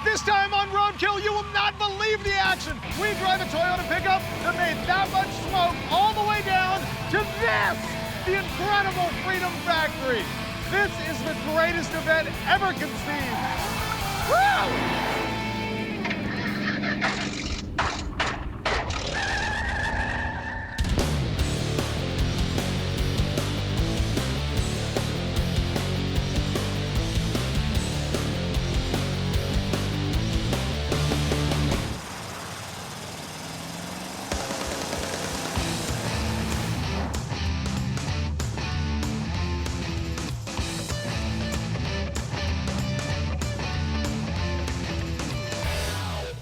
This time on Roadkill, you will not believe the action. We drive a Toyota pickup that made that much smoke all the way down to this, the incredible Freedom Factory. This is the greatest event ever conceived. Woo!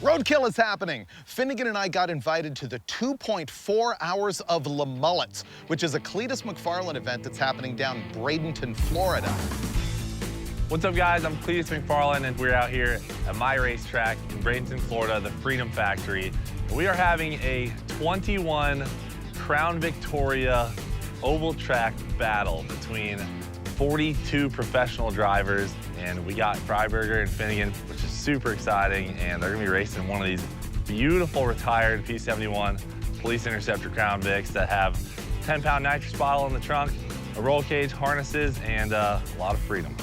Roadkill is happening. Finnegan and I got invited to the 2.4 hours of LeMullets, which is a Cletus McFarland event that's happening down Bradenton, Florida. What's up, guys? I'm Cletus McFarland, and we're out here at my racetrack in Bradenton, Florida, the Freedom Factory. We are having a 21 Crown Victoria oval track battle between 42 professional drivers, and we got Freiberger and Finnegan, which is super exciting, and they're gonna be racing one of these beautiful retired P71 Police Interceptor Crown Vics that have 10-pound nitrous bottle in the trunk, a roll cage, harnesses, and a lot of freedom.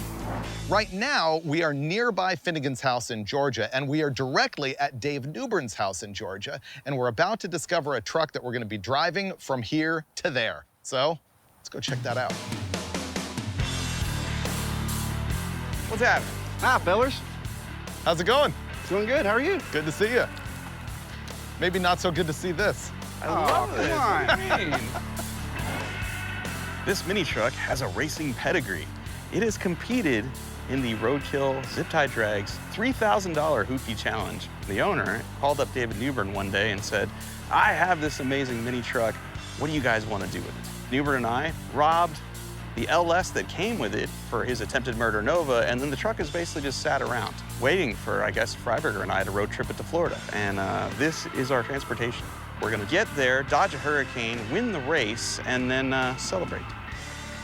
Right now, we are nearby Finnegan's house in Georgia, and we are directly at Dave Newbern's house in Georgia, and we're about to discover a truck that we're gonna be driving from here to there. So, let's go check that out. What's happening? Hi, fellers. How's it going? Doing good. How are you? Good to see you. Maybe not so good to see this. I love this. Come on. What do you mean? This mini truck has a racing pedigree. It has competed in the Roadkill Zip Tie Drags $3,000 Hoopty Challenge. The owner called up David Newbern one day and said, I have this amazing mini truck. What do you guys want to do with it? Newbern and I robbed the LS that came with it for his attempted murder Nova, and then the truck has basically just sat around, waiting for, I guess, Freiberger and I to road trip it to Florida. And this is our transportation. We're gonna get there, dodge a hurricane, win the race, and then celebrate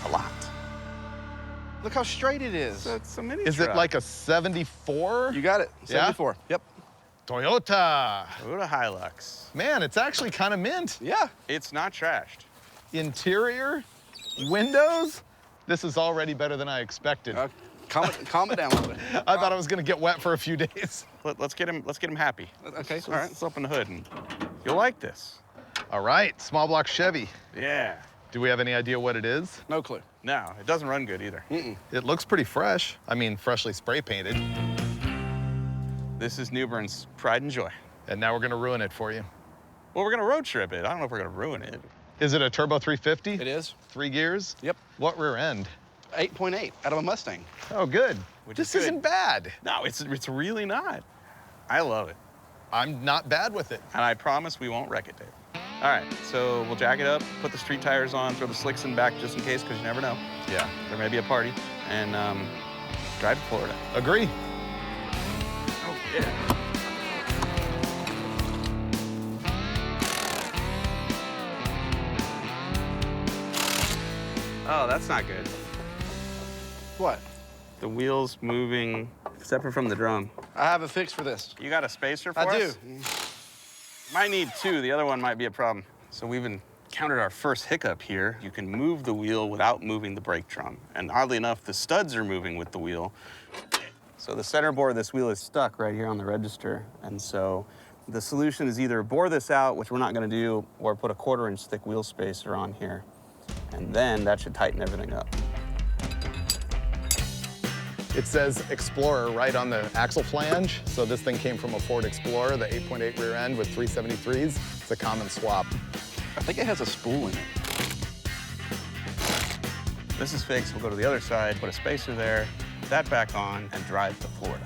a lot. Look how straight it is. So it's a mini Is truck. it like a 74? You got it. 74. Yep. Toyota. Toyota Hilux. Man, it's actually kind of mint. Yeah. It's not trashed. Interior, windows. This is already better than I expected. Calm it down a little bit. I thought I was gonna get wet for a few days. Let's get him happy. Okay. So All right. let's open the hood, and you'll like this. All right, small block Chevy. Yeah. Do we have any idea what it is? No clue. No, it doesn't run good either. It looks pretty fresh. I mean, freshly spray painted. This is Newbern's pride and joy. And now we're gonna ruin it for you. Well, we're gonna road trip it. I don't know if we're gonna ruin it. Is it a turbo 350? It is. 3 gears? Yep. What rear end? 8.8 out of a Mustang. Oh, good. Which this is good. isn't bad. No, it's really not. I love it. I'm not bad with it. And I promise we won't wreck it, Dave. All right, so we'll jack it up, put the street tires on, throw the slicks in back just in case, because you never know. Yeah. There may be a party, and drive to Florida. Agree. Oh, yeah. Oh, that's not good. What? The wheel's moving separate from the drum. I have a fix for this. You got a spacer for I us? do. Might need two. The other one might be a problem. So we've encountered our first hiccup here. You can move the wheel without moving the brake drum. And oddly enough, the studs are moving with the wheel. So the center bore of this wheel is stuck right here on the register. And so the solution is either bore this out, which we're not gonna do, or put a 1/4-inch thick wheel spacer on here. And then that should tighten everything up. It says Explorer right on the axle flange. So this thing came from a Ford Explorer, the 8.8 rear end with 373s. It's a common swap. I think it has a spool in it. This is fixed. We'll go to the other side, put a spacer there, put that back on, and drive to Florida.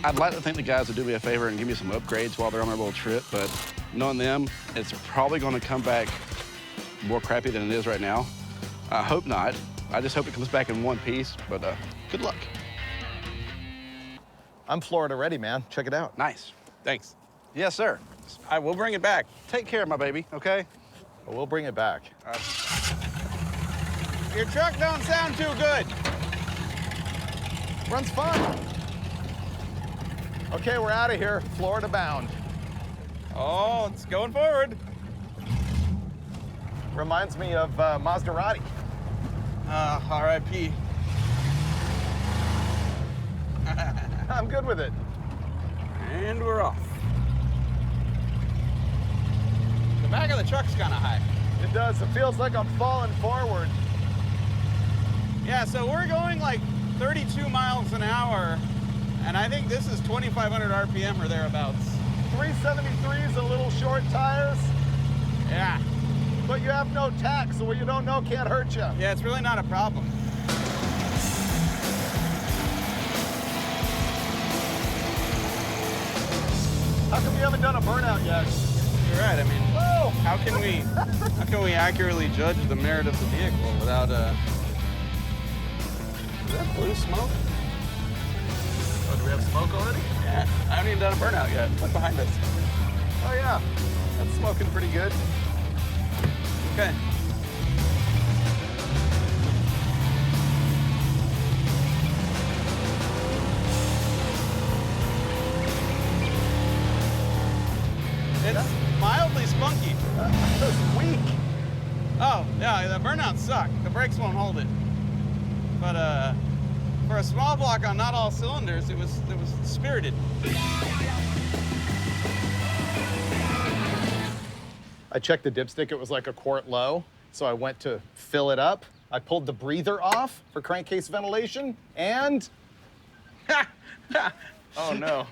I'd like to think the guys would do me a favor and give me some upgrades while they're on their little trip, but knowing them, it's probably going to come back more crappy than it is right now. I hope not. I just hope it comes back in one piece, but good luck. I'm Florida ready, man. Check it out. Nice. Thanks. Yes, sir. I will bring it back. Take care, my baby, okay? Well, we'll bring it back. Your truck don't sound too good. Runs fine. Okay, we're out of here. Florida bound. Oh, it's going forward. Reminds me of Maserati. R.I.P. I'm good with it. And we're off. The back of the truck's kind of high. It does. It feels like I'm falling forward. Yeah, so we're going like 32 miles an hour, and I think this is 2,500 RPM or thereabouts. 373s and little short tires, Yeah. but you have no tax, so what you don't know can't hurt you. Yeah, it's really not a problem. How come you haven't done a burnout yet? You're right. I mean, Whoa! how can we accurately judge the merit of the vehicle without Is that blue smoke? Oh, do we have smoke already? Yeah. I haven't even done a burnout yet. Look behind us. Oh yeah, that's smoking pretty good. Okay. It's mildly spunky. That's weak. Oh, yeah, the burnouts suck. The brakes won't hold it. But for a small block on not all cylinders, it was spirited. I checked the dipstick, it was like a quart low, so I went to fill it up. I pulled the breather off for crankcase ventilation, and Oh no.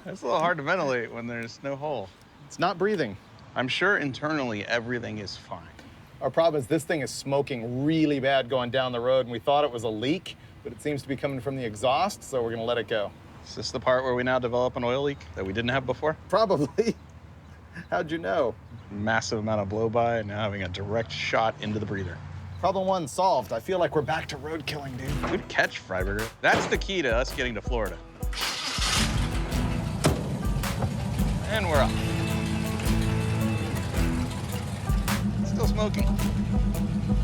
It's a little hard to ventilate when there's no hole. it's not breathing. I'm sure internally everything is fine. Our problem is this thing is smoking really bad going down the road, and we thought it was a leak, but it seems to be coming from the exhaust, so we're gonna let it go. Is this the part where we now develop an oil leak that we didn't have before? Probably. How'd you know? Massive amount of blow-by and now having a direct shot into the breather. Problem one solved. I feel like we're back to road killing, dude. Good catch, Freiberger. That's the key to us getting to Florida. And we're up. Still smoking.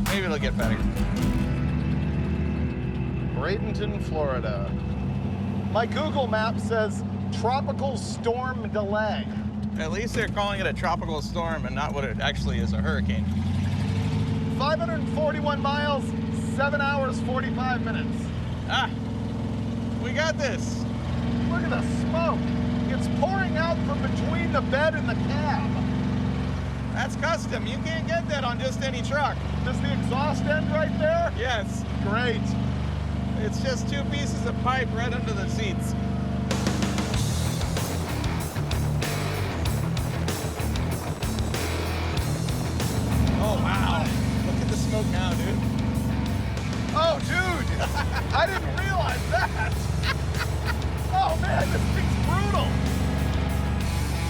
Maybe it'll get better. Bradenton, Florida. My Google map says tropical storm delay. At least they're calling it a tropical storm and not what it actually is, a hurricane. 541 miles, 7 hours, 45 minutes. Ah, we got this. Look at the smoke. It's pouring out from between the bed and the cab. That's custom. You can't get that on just any truck. Does the exhaust end right there? Yes, Great. it's just two pieces of pipe right under the seats. Oh, wow. Look at the smoke now, dude. Oh, dude. I didn't realize that. Oh, man, this thing's brutal.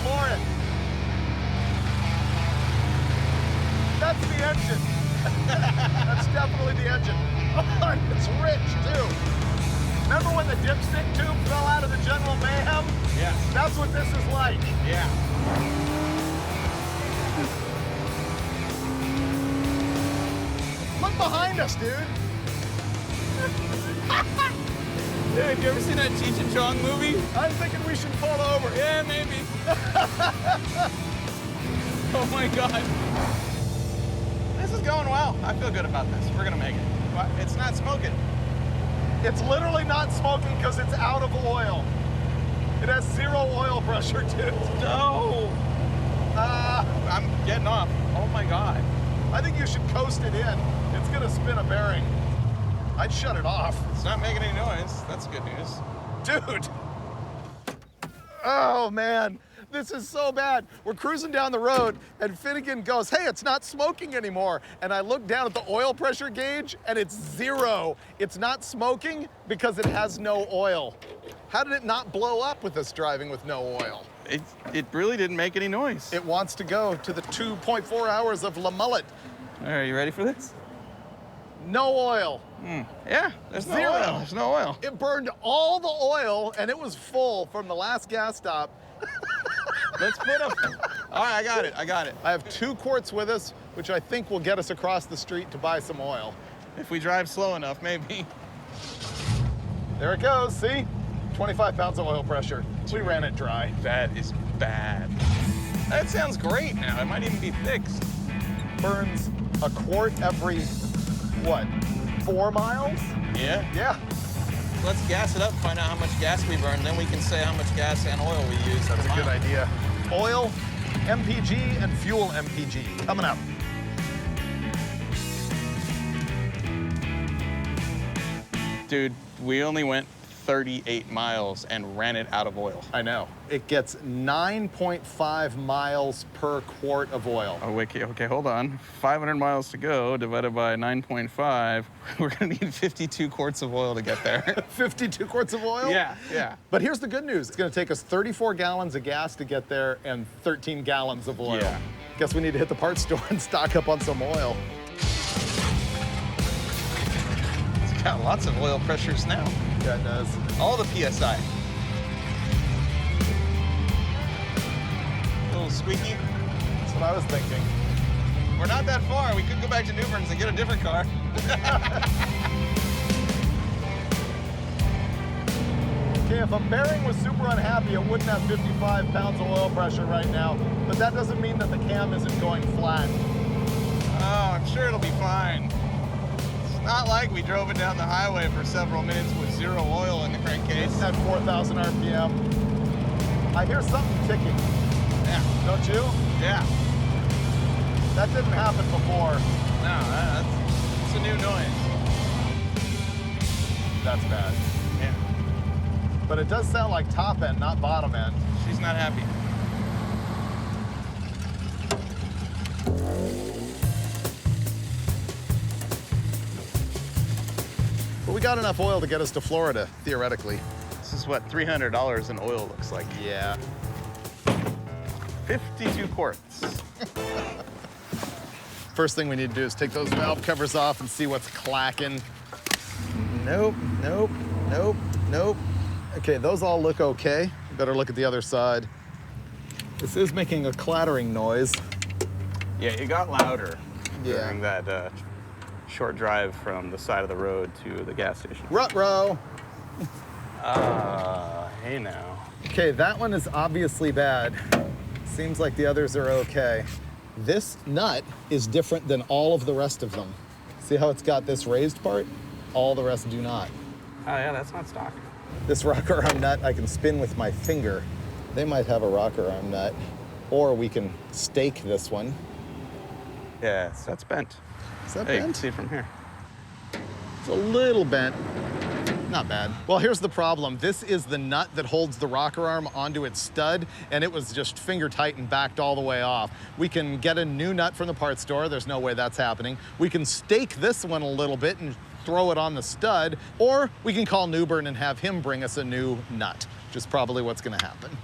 Floor it. That's the engine. That's definitely the engine. Oh, it's rich, too. Remember when the dipstick tube fell out of the General Mayhem? Yeah. That's what this is like. Yeah. Look behind us, dude. Dude, have you ever seen that Cheech and Chong movie? I'm thinking we should pull over. Yeah, maybe. Oh my God. This is going well. I feel good about this. We're gonna make it. But it's not smoking. It's literally not smoking because it's out of oil. It has zero oil pressure, dude. No. I'm getting off. Oh my God. I think you should coast it in. It's gonna spin a bearing. I'd shut it off. It's not making any noise. That's good news. Dude. Oh, man. This is so bad. We're cruising down the road, and Finnegan goes, hey, it's not smoking anymore. And I look down at the oil pressure gauge, and it's zero. It's not smoking because it has no oil. How did it not blow up with us driving with no oil? It really didn't make any noise. It wants to go to the 2.4 hours of LeMullet. All right, you ready for this? No oil. Yeah, there's no Zero. oil. There's no oil. It burned all the oil, and it was full from the last gas stop. Let's put a... All right, I got it. I got it. I have 2 quarts with us, which I think will get us across the street to buy some oil. If we drive slow enough, maybe. There it goes, see? 25 pounds of oil pressure. We ran it dry. That is bad. That sounds great now. It might even be fixed. Burns a quart every, what, 4 miles? Yeah? Yeah. Let's gas it up and find out how much gas we burn. Then we can say how much gas and oil we use. That's a good idea. Oil, MPG, and fuel MPG. Coming up. Dude, we only went 38 miles and ran it out of oil. I know. It gets 9.5 miles per quart of oil. Oh, wait, okay, hold on. 500 miles to go divided by 9.5. We're gonna need 52 quarts of oil to get there. 52 quarts of oil? Yeah. But here's the good news. It's gonna take us 34 gallons of gas to get there and 13 gallons of oil. Yeah. Guess we need to hit the parts store and stock up on some oil. It's got lots of oil pressures now. Yeah, it does. All the PSI. Little squeaky. That's what I was thinking. We're not that far. We could go back to New Bern's and get a different car. Okay, if a bearing was super unhappy, it wouldn't have 55 pounds of oil pressure right now. But that doesn't mean that the cam isn't going flat. Oh, I'm sure it'll be fine. It's not like we drove it down the highway for several minutes with 0 oil in the crankcase. At 4,000 RPM. I hear something ticking. Yeah. Don't you? Yeah. That didn't happen before. No, it's a new noise. That's bad. Yeah. But it does sound like top end, not bottom end. She's not happy. But we got enough oil to get us to Florida, theoretically. This is what $300 in oil looks like. Yeah. 52 quarts. First thing we need to do is take those valve covers off and see what's clacking. Nope. Okay, those all look okay. Better look at the other side. This is making a clattering noise. Yeah, it got louder Yeah. during that short drive from the side of the road to the gas station. Ruh-roh. Hey now. Okay, that one is obviously bad. Seems like the others are okay. This nut is different than all of the rest of them. See how it's got this raised part? All the rest do not. Oh yeah, that's not stock. This rocker arm nut I can spin with my finger. They might have a rocker arm nut. Or we can stake this one. Yes, that's bent. Is that Hey, you can bent? see it from here. It's a little bent. Not bad. Well, here's the problem. This is the nut that holds the rocker arm onto its stud, and it was just finger tight and backed all the way off. We can get a new nut from the parts store. There's no way that's happening. We can stake this one a little bit and throw it on the stud, or we can call New Bern and have him bring us a new nut, which is probably what's gonna happen.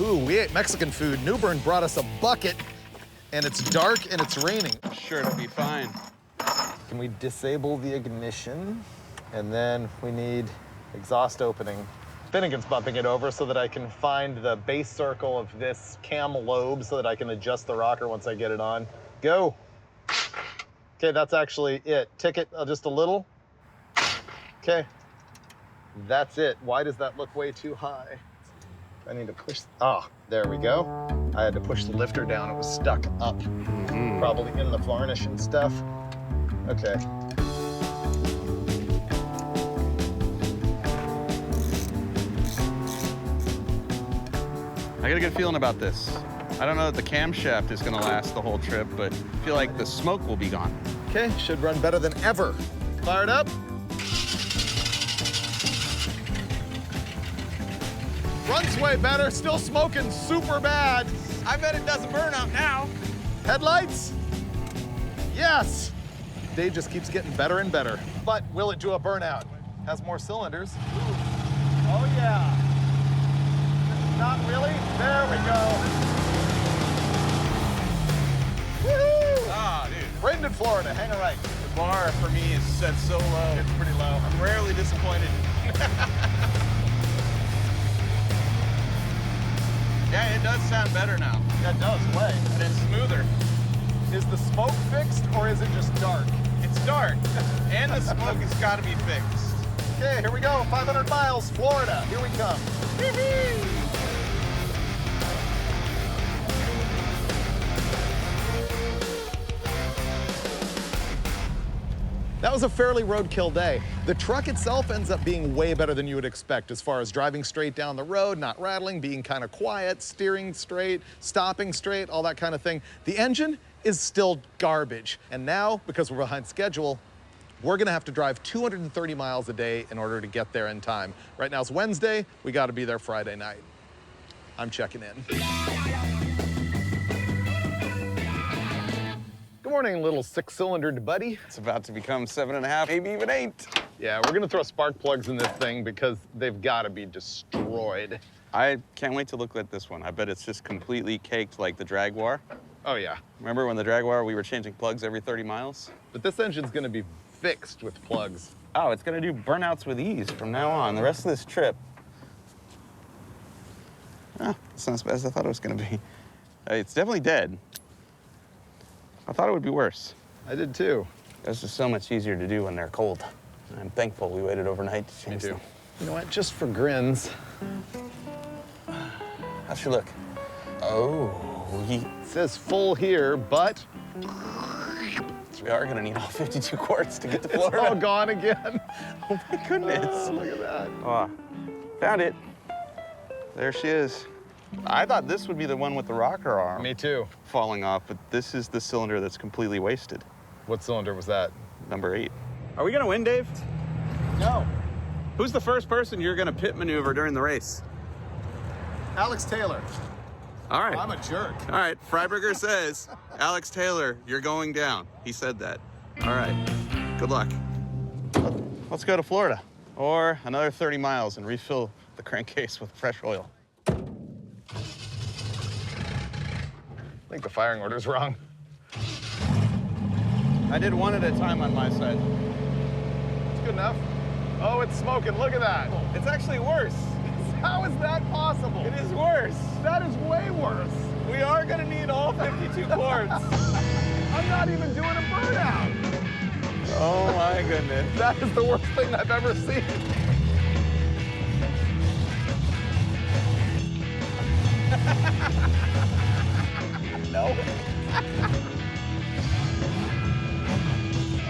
Ooh, we ate Mexican food. New Bern brought us a bucket, and it's dark and it's raining. Sure, it'll be fine. Can we disable the ignition? And then we need exhaust opening. Finnegan's bumping it over so that I can find the base circle of this cam lobe so that I can adjust the rocker once I get it on. Go. Okay, that's actually it. Tick it just a little. Okay, that's it. Why does that look way too high? I need to push, there we go. I had to push the lifter down, it was stuck up. Probably in the varnish and stuff. Okay. I got a good feeling about this. I don't know that the camshaft is gonna last the whole trip, but I feel like the smoke will be gone. Okay, should run better than ever. Fired up. Runs way better, still smoking super bad. I bet it does a burnout now. Headlights? Yes. Day just keeps getting better and better. But will it do a burnout? Has more cylinders. Ooh. Oh yeah. Not really. There we go. Woohoo! Ah, dude. Bradenton, Florida, hang a right. The bar for me is set so low. It's pretty low. I'm rarely disappointed. Yeah, it does sound better now. Yeah, it does, way. And it's smoother. Is the smoke fixed or is it just dark? It's It's dark, and the smoke has got to be fixed. Okay, here we go. 500 miles, Florida. Here we come. That was a fairly roadkill day. The truck itself ends up being way better than you would expect as far as driving straight down the road, not rattling, being kind of quiet, steering straight, stopping straight, all that kind of thing. The engine is still garbage. And now, because we're behind schedule, we're gonna have to drive 230 miles a day in order to get there in time. Right now it's Wednesday, we gotta be there Friday night. I'm checking in. Good morning, little six-cylindered buddy. It's about to become 7.5, maybe even 8. Yeah, we're gonna throw spark plugs in this thing because they've gotta be destroyed. I can't wait to look at this one. I bet it's just completely caked like the Jaguar. Oh yeah, Remember when the Jaguar, we were changing plugs every 30 miles? but this engine's gonna be fixed with plugs. Oh, it's gonna do burnouts with ease from now on. The rest of this trip. Oh, it's not as bad as I thought it was gonna be. It's definitely dead. I thought it would be worse. I did too. It's just so much easier to do when they're cold. And I'm thankful we waited overnight to Me change too. them. You know what, just for grins, How's she look? Oh, it says full here, but we are gonna need all 52 quarts to get to it's all Florida. gone again. Oh my goodness. Oh, look at that. Oh, found it. There she is. I thought this would be the one with the rocker arm Me too. falling off, but this is the cylinder that's completely wasted. What cylinder was that? Number 8. Are we gonna win, Dave? No. Who's the first person you're gonna pit maneuver during the race? Alex Taylor. All right. I'm a jerk. All right, Freiberger says, Alex Taylor, you're going down. He said that. All right, good luck. Let's go to Florida, or another 30 miles and refill the crankcase with fresh oil. I think the firing order's wrong. I did one at a time on my side. It's good enough. Oh, it's smoking. Look at that. It's actually worse. How is that possible? It is worse. That is way worse. We are gonna need all 52 quarts. I'm not even doing a burnout. Oh my goodness. That is the worst thing I've ever seen. No.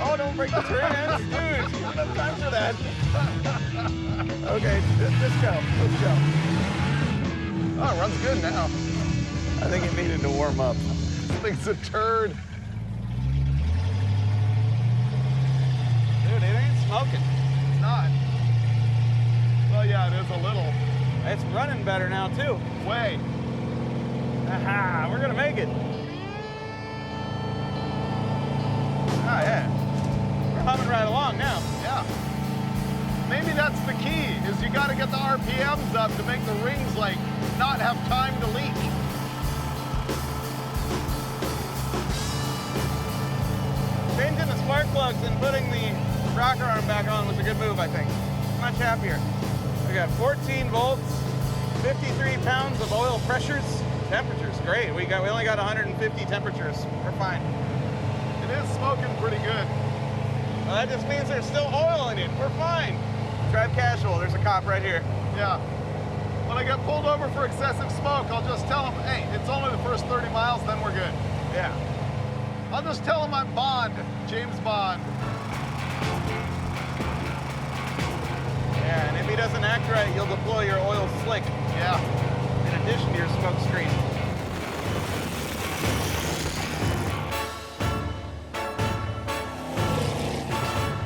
Oh, don't break the trans, dude. You don't have time for that. Okay, just go. Let's go. Oh, it runs good now. I think it needed to warm up. This thing's a turd. Dude, it ain't smoking. It's not. Well, yeah, it is a little. It's running better now, too. Way. Aha, we're gonna make it. Oh, yeah. We're humming right along now. Yeah. Maybe that's the key, is you gotta get the RPMs up to make the rings, like, not have time to leak. Changing the spark plugs and putting the rocker arm back on was a good move, I think. Much happier. We got 14 volts, 53 pounds of oil pressures. Temperatures, great. We only got 150 temperatures. We're fine. It is smoking pretty good. Well, that just means there's still oil in it. We're fine. Drive casual. There's a cop right here. Yeah. When I get pulled over for excessive smoke, I'll just tell him, hey, it's only the first 30 miles, then we're good. Yeah. I'll just tell him I'm Bond, James Bond. Yeah, and if he doesn't act right, you'll deploy your oil slick Yeah. in addition to your smoke screen.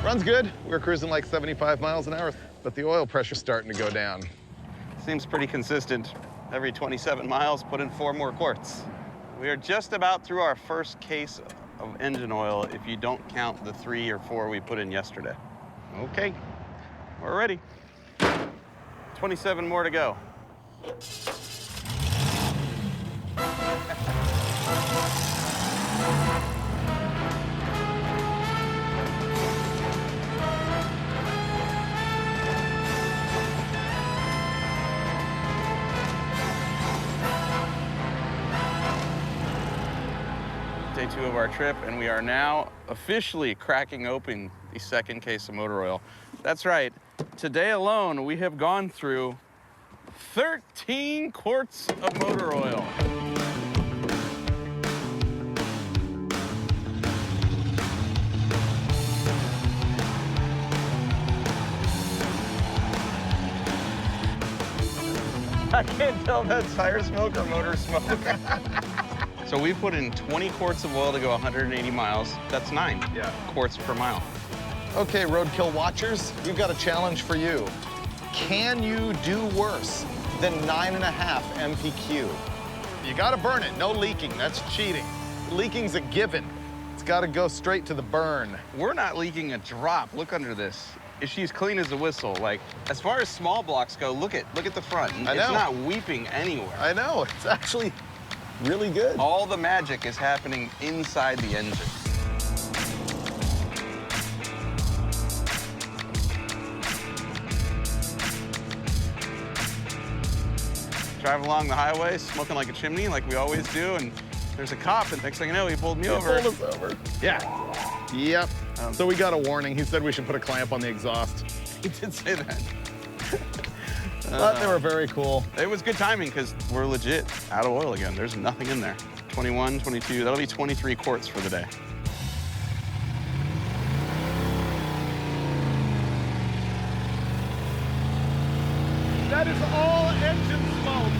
Runs good. We're cruising like 75 miles an hour, but the oil pressure's starting to go down. Seems pretty consistent. Every 27 miles, put in 4 more quarts. We are just about through our first case of engine oil if you don't count the 3 or 4 we put in yesterday. Okay, we're ready. 27 more to go. Day 2 of our trip, and we are now officially cracking open the second case of motor oil. That's right. Today alone, we have gone through 13 quarts of motor oil. I can't tell if that's tire smoke or motor smoke. So we put in 20 quarts of oil to go 180 miles. That's 9 quarts per mile. Okay, Roadkill watchers, we've got a challenge for you. Can you do worse than 9.5 MPQ? You gotta burn it, no leaking, that's cheating. Leaking's a given. It's gotta go straight to the burn. We're not leaking a drop. Look under this. She's clean as a whistle. Like, as far as small blocks go, look at the front. I know. It's not weeping anywhere. I know, it's actually really good. All the magic is happening inside the engine. Drive along the highway, smoking like a chimney, like we always do, and there's a cop, and next thing you know, he pulled me over. Pulled us over. Yeah. Yep. So we got a warning. He said we should put a clamp on the exhaust. He did say that. But they were very cool. It was good timing because we're legit out of oil again. There's nothing in there. 21, 22, that'll be 23 quarts for the day. That is all engine smoke.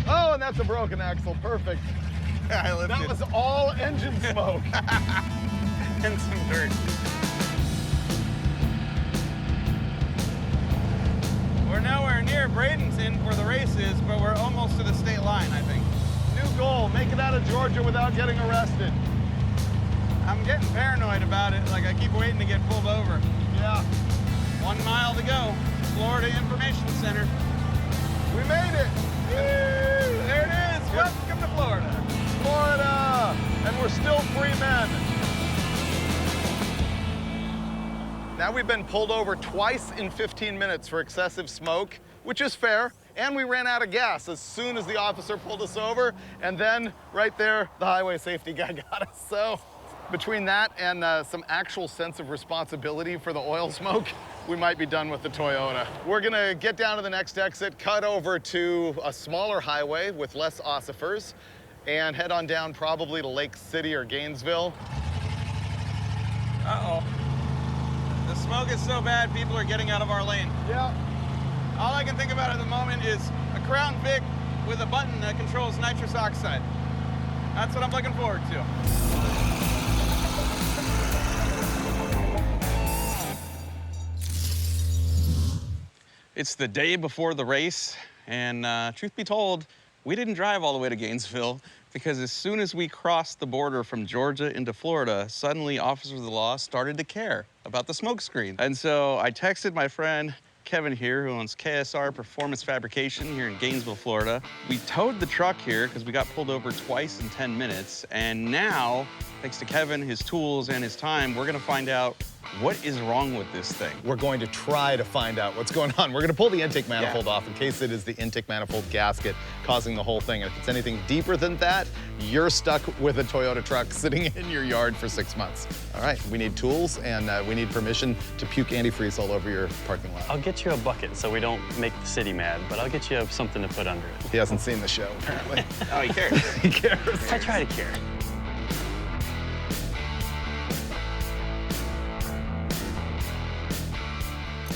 Oh, and that's a broken axle. Perfect. I lifted. That was all engine smoke. And some dirt. We're nowhere near Bradenton where the race is, but we're almost to the state line, I think. New goal, make it out of Georgia without getting arrested. I'm getting paranoid about it. Like, I keep waiting to get pulled over. Yeah. 1 mile to go. Florida Information Center. We made it. Woo! There it is. Welcome to Florida. Florida. And we're still free men. Now we've been pulled over twice in 15 minutes for excessive smoke, which is fair. And we ran out of gas as soon as the officer pulled us over. And then right there, the highway safety guy got us. So between that and some actual sense of responsibility for the oil smoke, we might be done with the Toyota. We're gonna get down to the next exit, cut over to a smaller highway with less ossifers, and head on down probably to Lake City or Gainesville. Uh-oh. The smoke is so bad, people are getting out of our lane. Yeah. All I can think about at the moment is a Crown Vic with a button that controls nitrous oxide. That's what I'm looking forward to. It's the day before the race, and truth be told, we didn't drive all the way to Gainesville because as soon as we crossed the border from Georgia into Florida, suddenly officers of the law started to care about the smoke screen. And so I texted my friend Kevin here, who owns KSR Performance Fabrication here in Gainesville, Florida. We towed the truck here because we got pulled over twice in 10 minutes. And now, thanks to Kevin, his tools, and his time, we're gonna find out what is wrong with this thing. We're going to try to find out what's going on. We're going to pull the intake manifold off in case it is the intake manifold gasket causing the whole thing. And if it's anything deeper than that, you're stuck with a Toyota truck sitting in your yard for 6 months. All right, we need tools and we need permission to puke antifreeze all over your parking lot. I'll get you a bucket so we don't make the city mad, but I'll get you something to put under it. He hasn't seen the show, apparently. Oh, he cares. He cares. I try to care.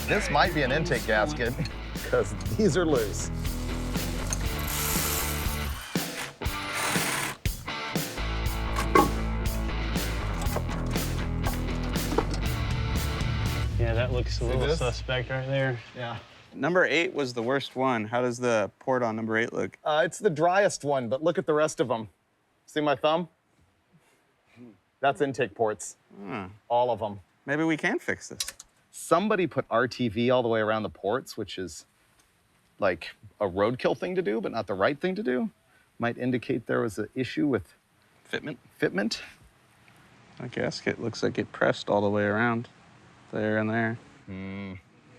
This might be an intake gasket because these are loose. Yeah, that looks a little this? suspect right there. Yeah. Number 8 was the worst one. How does the port on number 8 look? It's the driest one, but look at the rest of them. See my thumb? That's intake ports. All of them. Maybe we can fix this. Somebody put RTV all the way around the ports, which is like a roadkill thing to do, but not the right thing to do. Might indicate there was an issue with Fitment? fitment. That gasket looks like it pressed all the way around. There and there.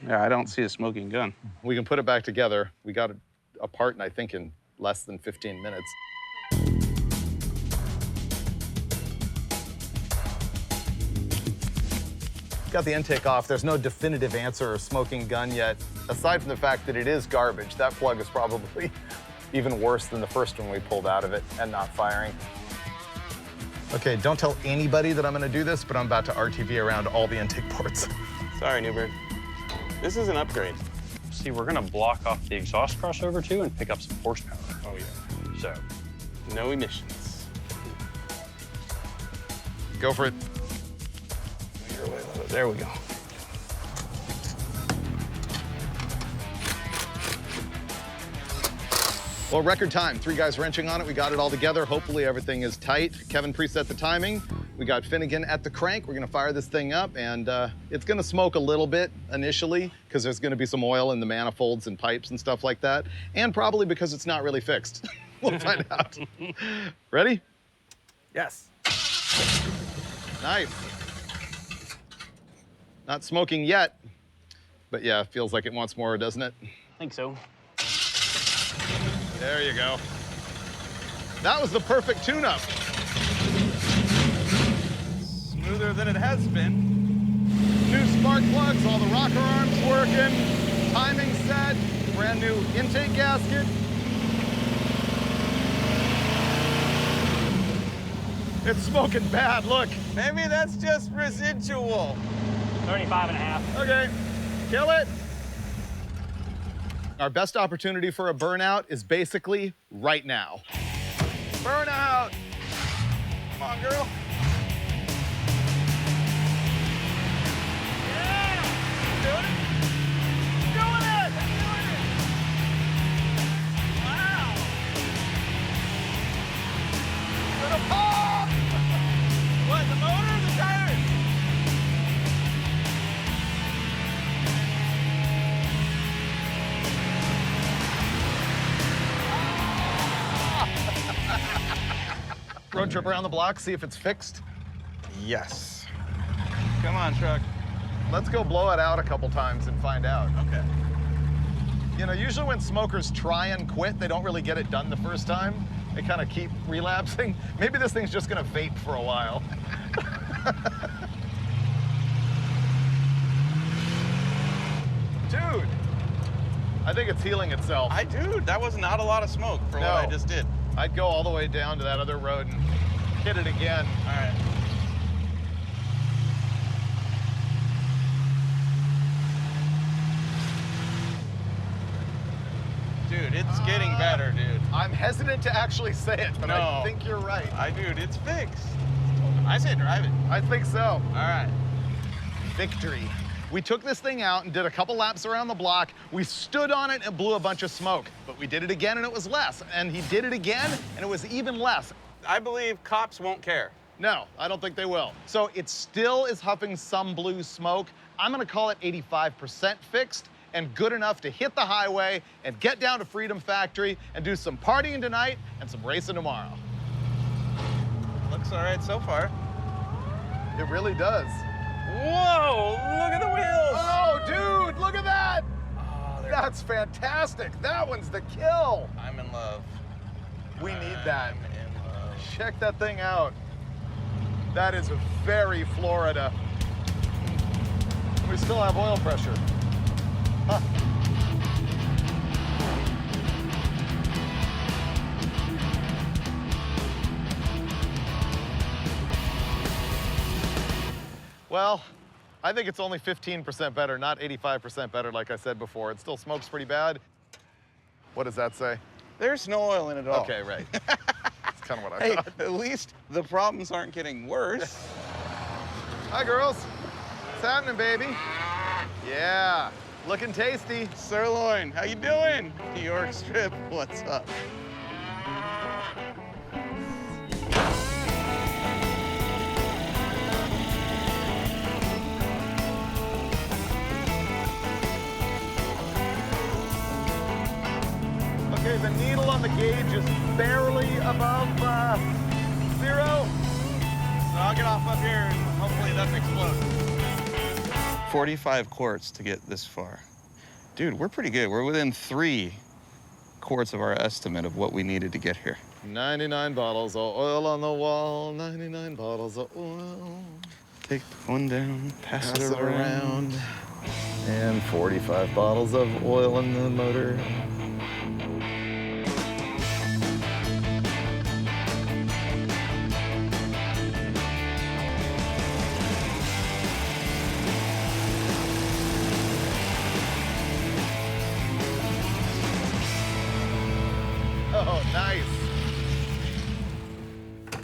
Yeah, I don't see a smoking gun. We can put it back together. We got it apart, I think, in less than 15 minutes. Got the intake off. There's no definitive answer or smoking gun yet, aside from the fact that it is garbage. That plug is probably even worse than the first one we pulled out of it and not firing. Okay, don't tell anybody that I'm gonna do this, but I'm about to RTV around all the intake ports. Sorry, Newbern. This is an upgrade. See, we're gonna block off the exhaust crossover too and pick up some horsepower. Oh, yeah. So, No emissions. Go for it. There we go. Well, record time. 3 guys wrenching on it. We got it all together. Hopefully everything is tight. Kevin preset the timing. We got Finnegan at the crank. We're gonna fire this thing up, and it's gonna smoke a little bit initially because there's gonna be some oil in the manifolds and pipes and stuff like that, and probably because it's not really fixed. We'll find out. Ready? Yes. Nice. Not smoking yet, but yeah, feels like it wants more, doesn't it? I think so. There you go. That was the perfect tune-up. Smoother than it has been. New spark plugs, all the rocker arms working, timing set, brand new intake gasket. It's smoking bad, look. Maybe that's just residual. 35.5. Okay, kill it. Our best opportunity for a burnout is basically right now. Burnout. Come on, girl. Yeah! Doing it! Doing it! Doing it! Wow! Gonna pop! What, the motor or the tires? Road trip around the block, see if it's fixed. Yes. Come on, truck. Let's go blow it out a couple times and find out. Okay. You know, usually when smokers try and quit, they don't really get it done the first time. They kind of keep relapsing. Maybe this thing's just gonna vape for a while. Dude, I think it's healing itself. Dude, that was not a lot of smoke for what I just did. I'd go all the way down to that other road and hit it again. All right. Dude, it's getting better, dude. I'm hesitant to actually say it, but I No. think you're right. Dude, it's fixed. I say drive it. I think so. All right. Victory. We took this thing out and did a couple laps around the block. We stood on it and blew a bunch of smoke, but we did it again and it was less. And he did it again and it was even less. I believe cops won't care. No, I don't think they will. So it still is huffing some blue smoke. I'm gonna call it 85% fixed and good enough to hit the highway and get down to Freedom Factory and do some partying tonight and some racing tomorrow. Looks all right so far. It really does. Whoa, look at the wheels. Oh, dude, look at that. Oh, That's fantastic. That one's the kill. I'm in love. We need that. I'm in love. Check that thing out. That is very Florida. We still have oil pressure. Huh. Well, I think it's only 15% better, not 85% better like I said before. It still smokes pretty bad. What does that say? There's no oil in it at all. Okay, right. That's kind of what I Hey, thought. at least the problems aren't getting worse. Hi, girls. What's happening, baby? Yeah, looking tasty. Sirloin, how you doing? New York Strip, what's up? Okay, the needle on the gauge is barely above 0. So I'll get off up here and hopefully it doesn't explode. 45 quarts to get this far. Dude, we're pretty good. We're within 3 quarts of our estimate of what we needed to get here. 99 bottles of oil on the wall, 99 bottles of oil. Take one down, pass it around. And 45 bottles of oil in the motor. Oh, nice.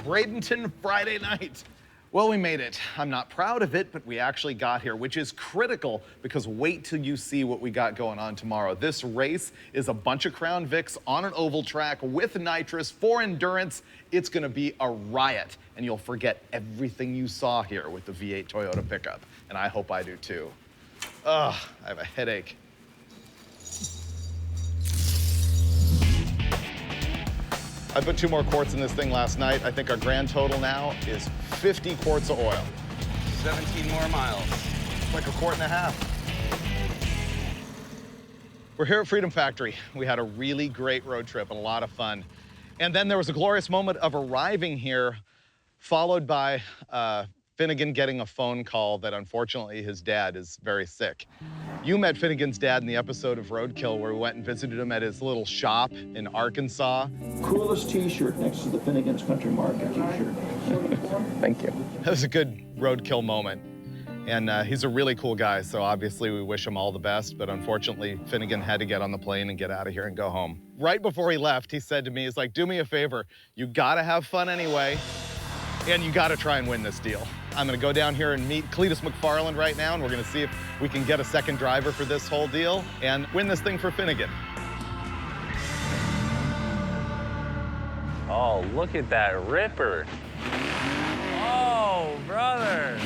Bradenton Friday night. Well, we made it. I'm not proud of it, but we actually got here, which is critical because wait till you see what we got going on tomorrow. This race is a bunch of Crown Vics on an oval track with nitrous for endurance. It's gonna be a riot, and you'll forget everything you saw here with the V8 Toyota pickup, and I hope I do too. Ugh, I have a headache. I put 2 more quarts in this thing last night. I think our grand total now is 50 quarts of oil. 17 more miles. It's like a quart and a half. We're here at Freedom Factory. We had a really great road trip and a lot of fun. And then there was a glorious moment of arriving here, followed by Finnegan getting a phone call that unfortunately his dad is very sick. You met Finnegan's dad in the episode of Roadkill where we went and visited him at his little shop in Arkansas. Coolest t-shirt next to the Finnegan's Country Market t-shirt. Thank you. That was a good Roadkill moment. And he's a really cool guy, so obviously we wish him all the best, but unfortunately Finnegan had to get on the plane and get out of here and go home. Right before he left, he said to me, he's like, do me a favor, you gotta have fun anyway, and you gotta try and win this deal. I'm gonna go down here and meet Cletus McFarland right now, and we're gonna see if we can get a second driver for this whole deal and win this thing for Finnegan. Oh, look at that ripper. Oh, brother.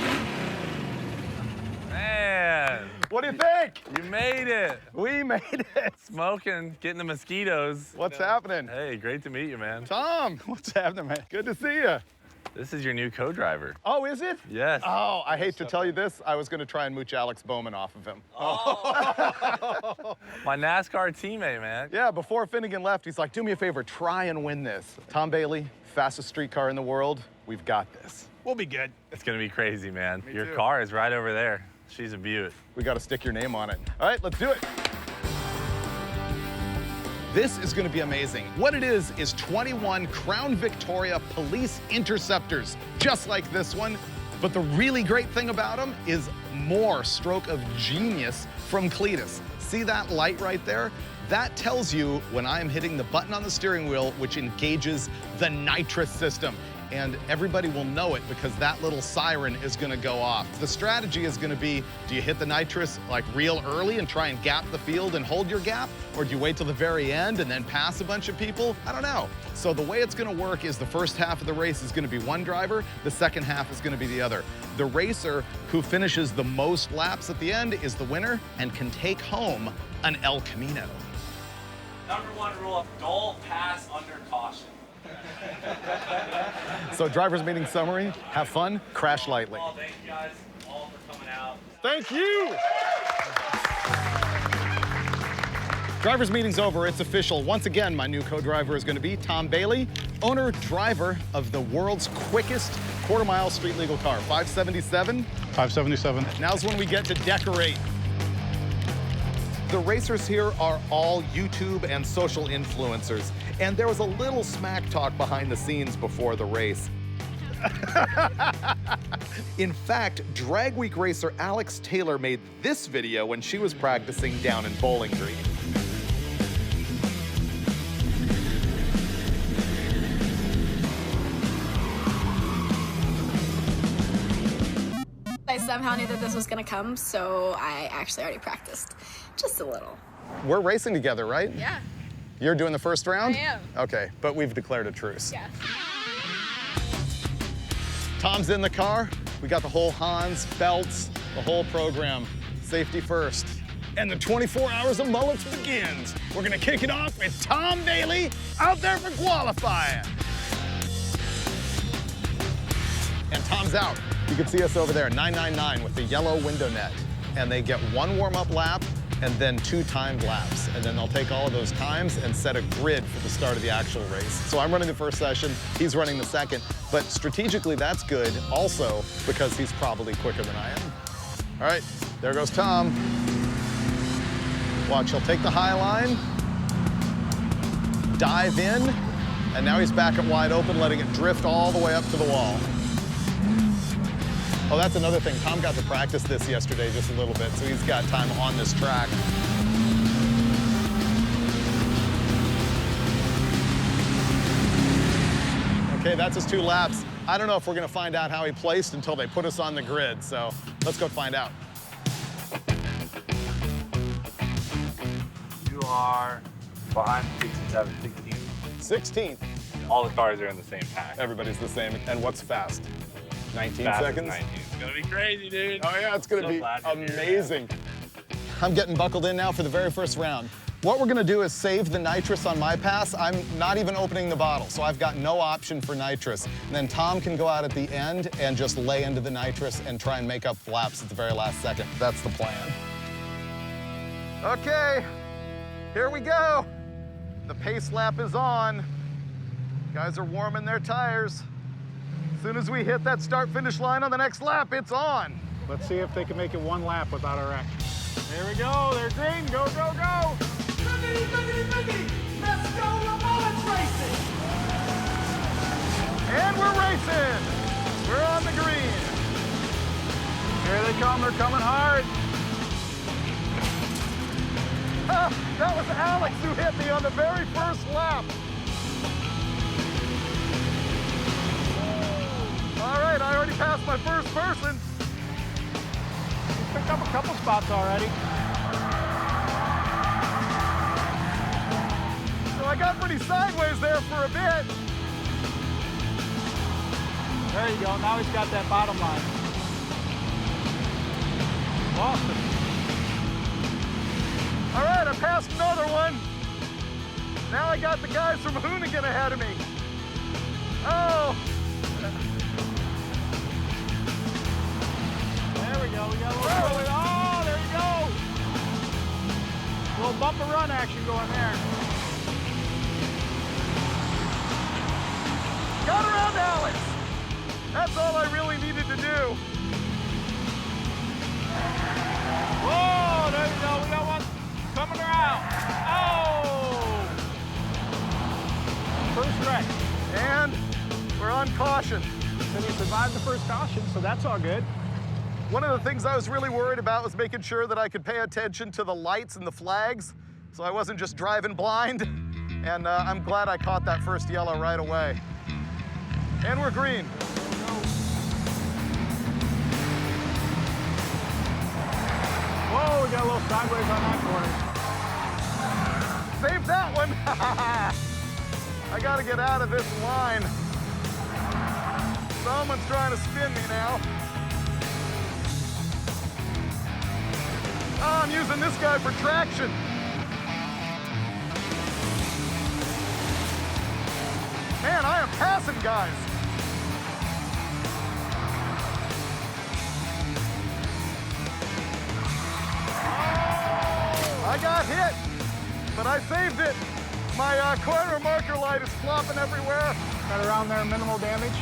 Man. What do you think? You made it. We made it. Smoking, getting the mosquitoes. What's happening? Hey, great to meet you, man. Tom, what's happening, man? Good to see you. This is your new co-driver. Oh, is it? Yes. Oh, I hate to tell you this. I was going to try and mooch Alex Bowman off of him. Oh. My NASCAR teammate, man. Yeah, before Finnegan left, he's like, do me a favor, try and win this. Tom Bailey, fastest street car in the world. We've got this. We'll be good. It's going to be crazy, man. Me Your too. car is right over there. She's a beaut. We got to stick your name on it. All right, let's do it. This is going to be amazing. What it is 21 Crown Victoria police interceptors, just like this one. But the really great thing about them is more stroke of genius from Cletus. See that light right there? That tells you when I'm hitting the button on the steering wheel, which engages the nitrous system. And everybody will know it because that little siren is gonna go off. The strategy is gonna be, do you hit the nitrous like real early and try and gap the field and hold your gap? Or do you wait till the very end and then pass a bunch of people? I don't know. So the way it's gonna work is the first half of the race is gonna be one driver, the second half is gonna be the other. The racer who finishes the most laps at the end is the winner and can take home an El Camino. #1 rule, don't pass under caution. So driver's meeting summary, have fun, crash lightly. Well, thank you guys all for coming out. Thank you! Driver's meeting's over, it's official. Once again, my new co-driver is gonna be Tom Bailey, owner-driver of the world's quickest quarter-mile street legal car, 577. 577. Now's when we get to decorate. The racers here are all YouTube and social influencers, and there was a little smack talk behind the scenes before the race. In fact, Drag Week racer Alex Taylor made this video when she was practicing down in Bowling Green. I somehow knew that this was gonna come, so I actually already practiced. Just a little. We're racing together, right? Yeah. You're doing the first round? I am. Okay, but we've declared a truce. Yeah. Tom's in the car. We got the whole Hans, belts, the whole program. Safety first. And the 24 hours of mullets begins. We're gonna kick it off with Tom Bailey out there for qualifying. And Tom's out. You can see us over there, 999 with the yellow window net. And they get one warm-up lap and then 2 timed laps. And then they'll take all of those times and set a grid for the start of the actual race. So I'm running the first session, he's running the second. But strategically, that's good also because he's probably quicker than I am. All right, there goes Tom. Watch, he'll take the high line, dive in, and now he's back at wide open, letting it drift all the way up to the wall. Oh, that's another thing. Tom got to practice this yesterday just a little bit, so he's got time on this track. Okay, that's his 2 laps. I don't know if we're gonna find out how he placed until they put us on the grid, so let's go find out. You are behind 67, 16. 16th. All the cars are in the same pack. Everybody's the same. And what's fast? 19 Fast as seconds? 19. It's gonna be crazy, dude. Oh yeah, it's gonna be amazing. I'm getting buckled in now for the very first round. What we're gonna do is save the nitrous on my pass. I'm not even opening the bottle, so I've got no option for nitrous. And then Tom can go out at the end and just lay into the nitrous and try and make up laps at the very last second. That's the plan. Okay, here we go. The pace lap is on. Guys are warming their tires. As soon as we hit that start-finish line on the next lap, it's on. Let's see if they can make it 1 lap without a wreck. There we go. They're green. Go, go, go. Let's go LeMullets racing. And we're racing. We're on the green. Here they come. They're coming hard. That was Alex who hit me on the very first lap. All right, I already passed my first person. Picked up a couple spots already. So I got pretty sideways there for a bit. There you go, now he's got that bottom line. Lost him. All right, I passed another one. Now I got the guys from Hoonigan ahead of me. Oh. There we go, we got a little rolling. Oh, there you go. A little bump and run action going there. Got around Alex. That's all I really needed to do. Whoa, there you go, we got one coming around. Oh! First wreck. And we're on caution. And he survived the first caution, so that's all good. One of the things I was really worried about was making sure that I could pay attention to the lights and the flags, so I wasn't just driving blind. And I'm glad I caught that first yellow right away. And we're green. Whoa, we got a little sideways on that corner. Save that one. I gotta get out of this line. Someone's trying to spin me now. Oh, I'm using this guy for traction. Man, I am passing guys. I got hit, but I saved it. My corner marker light is flopping everywhere. Got around there, minimal damage.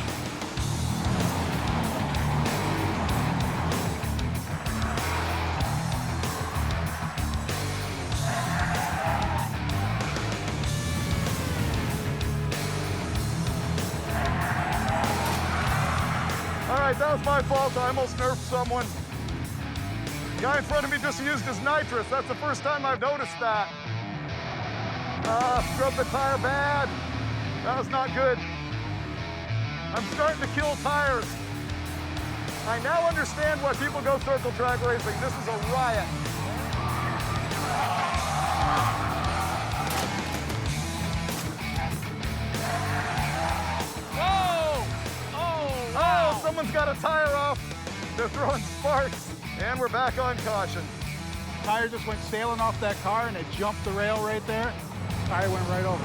All right, that was my fault. I almost nerfed someone. The guy in front of me just used his nitrous. That's the first time I've noticed that. Scrubbed the tire bad. That was not good. I'm starting to kill tires. I now understand why people go circle track racing. This is a riot. Whoa! Oh, wow. Oh, someone's got a tire off. They're throwing sparks. And we're back on caution. Tire just went sailing off that car and it jumped the rail right there. Tire went right over.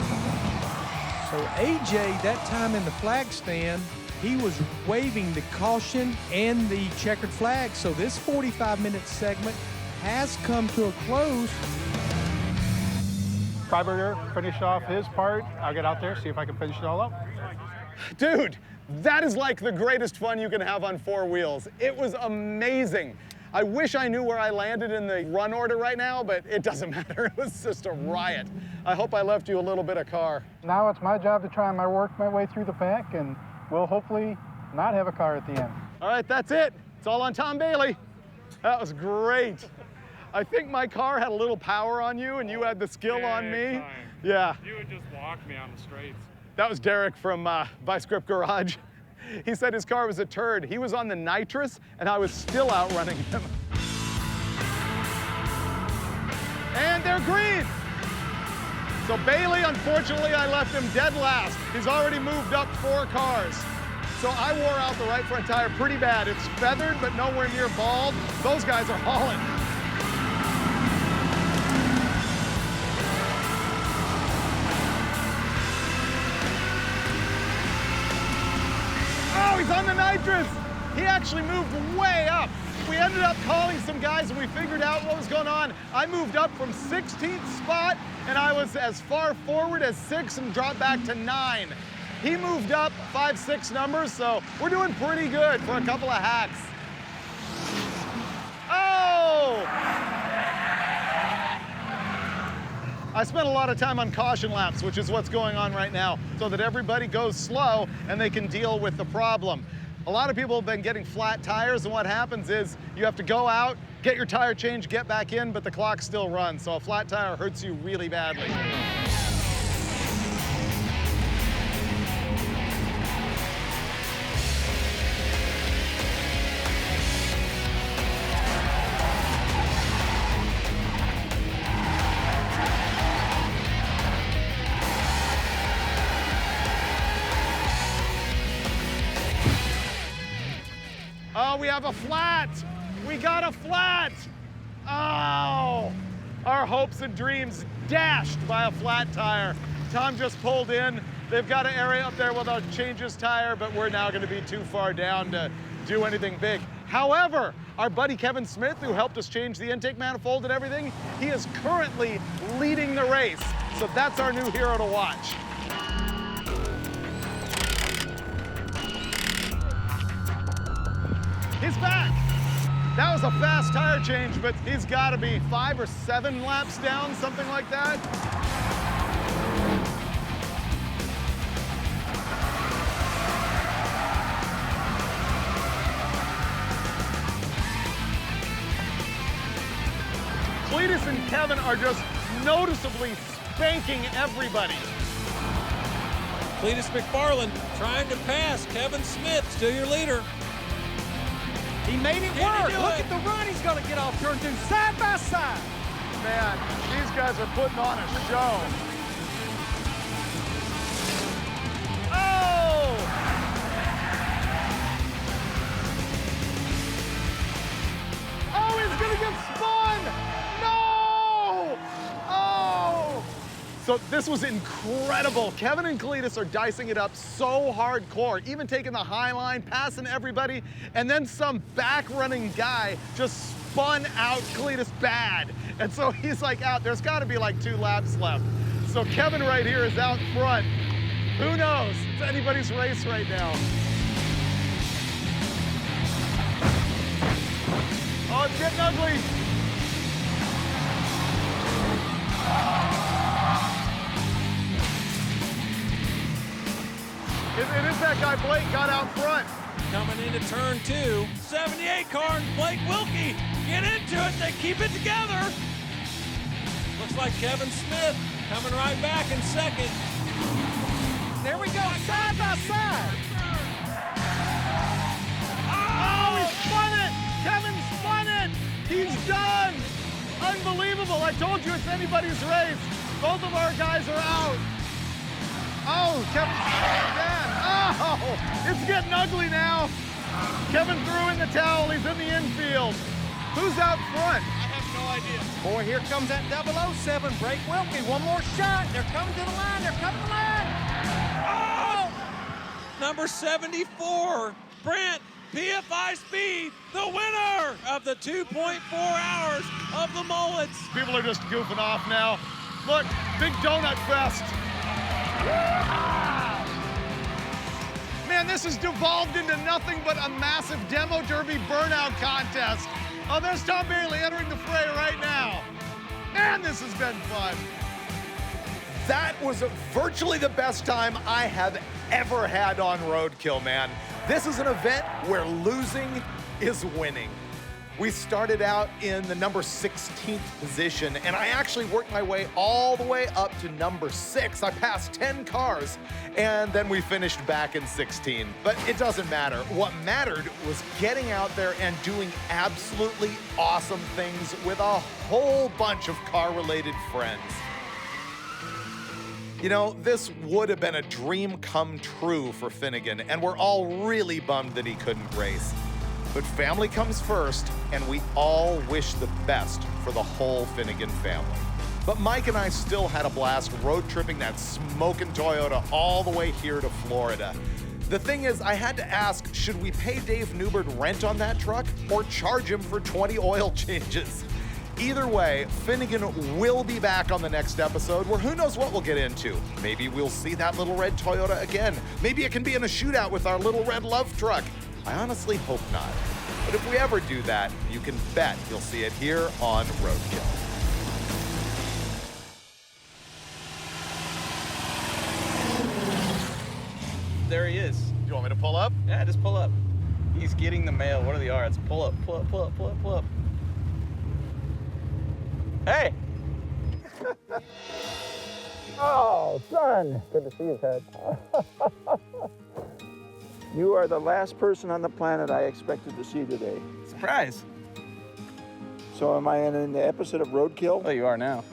So AJ, that time in the flag stand, he was waving the caution and the checkered flag. So this 45-minute segment has come to a close. Freiberger finished off his part. I'll get out there, see if I can finish it all up. Dude, that is like the greatest fun you can have on four wheels. It was amazing. I wish I knew where I landed in the run order right now, but it doesn't matter. It was just a riot. I hope I left you a little bit of car. Now it's my job to try and work my way through the pack, and we'll hopefully not have a car at the end. All right, that's it. It's all on Tom Bailey. That was great. I think my car had a little power on you, and you had the skill on me. Yeah. You would just walk me on the straights. That was Derek from Vice Grip Garage. He said his car was a turd. He was on the nitrous, and I was still outrunning him. And they're green. So Bailey, unfortunately, I left him dead last. He's already moved up 4 cars. So I wore out the right front tire pretty bad. It's feathered, but nowhere near bald. Those guys are hauling. Oh, he's on the nitrous. He actually moved way up. We ended up calling some guys and we figured out what was going on. I moved up from 16th spot and I was as far forward as 6 and dropped back to 9. He moved up 5, 6 numbers, so we're doing pretty good for a couple of hacks. Oh! I spent a lot of time on caution laps, which is what's going on right now, so that everybody goes slow and they can deal with the problem. A lot of people have been getting flat tires, and what happens is you have to go out, get your tire changed, get back in, but the clock still runs, so a flat tire hurts you really badly. Oh, we have a flat. We got a flat. Oh, our hopes and dreams dashed by a flat tire. Tom just pulled in. They've got an area up there where they'll change his tire, but we're now gonna be too far down to do anything big. However, our buddy Kevin Smith, who helped us change the intake manifold and everything, he is currently leading the race. So that's our new hero to watch. He's back. That was a fast tire change, but he's got to be 5 or 7 laps down, something like that. Cletus and Kevin are just noticeably spanking everybody. Cletus McFarland trying to pass Kevin Smith, still your leader. He made it work. Look at the run he's going to get off turn 2, side by side. Man, these guys are putting on a show. Oh! Oh, he's going to get spun! No! Oh! So this was incredible. Kevin and Cletus are dicing it up so hardcore, even taking the high line, passing everybody, and then some back-running guy just spun out Cletus bad. And so he's like out. There's got to be like 2 laps left. So Kevin right here is out front. Who knows? It's anybody's race right now. Oh, it's getting ugly. It is that guy Blake got out front. Coming into turn 2, 78 car, and Blake Wilkie get into it. They keep it together. Looks like Kevin Smith coming right back in second. There we go, side by side. Oh, he spun it! Kevin spun it! He's done! Unbelievable! I told you it's anybody's race. Both of our guys are out. Oh, Kevin again. Oh, it's getting ugly now. Kevin threw in the towel. He's in the infield. Who's out front? I have no idea. Boy, here comes that 007. Blake Wilkie. One more shot. They're coming to the line. They're coming to the line. Oh! Number 74, Brent PFI Speed, the winner of the 2.4 hours of LeMullets. People are just goofing off now. Look, big donut fest. Man, this has devolved into nothing but a massive demo derby burnout contest. Oh, there's Tom Bailey entering the fray right now. Man, this has been fun. That was virtually the best time I have ever had on Roadkill, man. This is an event where losing is winning. We started out in the number 16th position, and I actually worked my way all the way up to number 6. I passed 10 cars, and then we finished back in 16. But it doesn't matter. What mattered was getting out there and doing absolutely awesome things with a whole bunch of car-related friends. You know, this would have been a dream come true for Finnegan, and we're all really bummed that he couldn't race. But family comes first, and we all wish the best for the whole Finnegan family. But Mike and I still had a blast road tripping that smoking Toyota all the way here to Florida. The thing is, I had to ask, should we pay Dave Newbert rent on that truck or charge him for 20 oil changes? Either way, Finnegan will be back on the next episode where who knows what we'll get into. Maybe we'll see that little red Toyota again. Maybe it can be in a shootout with our little red love truck. I honestly hope not. But if we ever do that, you can bet you'll see it here on Roadkill. There he is. You want me to pull up? Yeah, just pull up. He's getting the mail. What are the odds? Pull up, pull up, pull up, pull up, pull up. Hey! Oh, son. Good to see you, Ted. You are the last person on the planet I expected to see today. Surprise. So am I in the episode of Roadkill? Oh, you are now.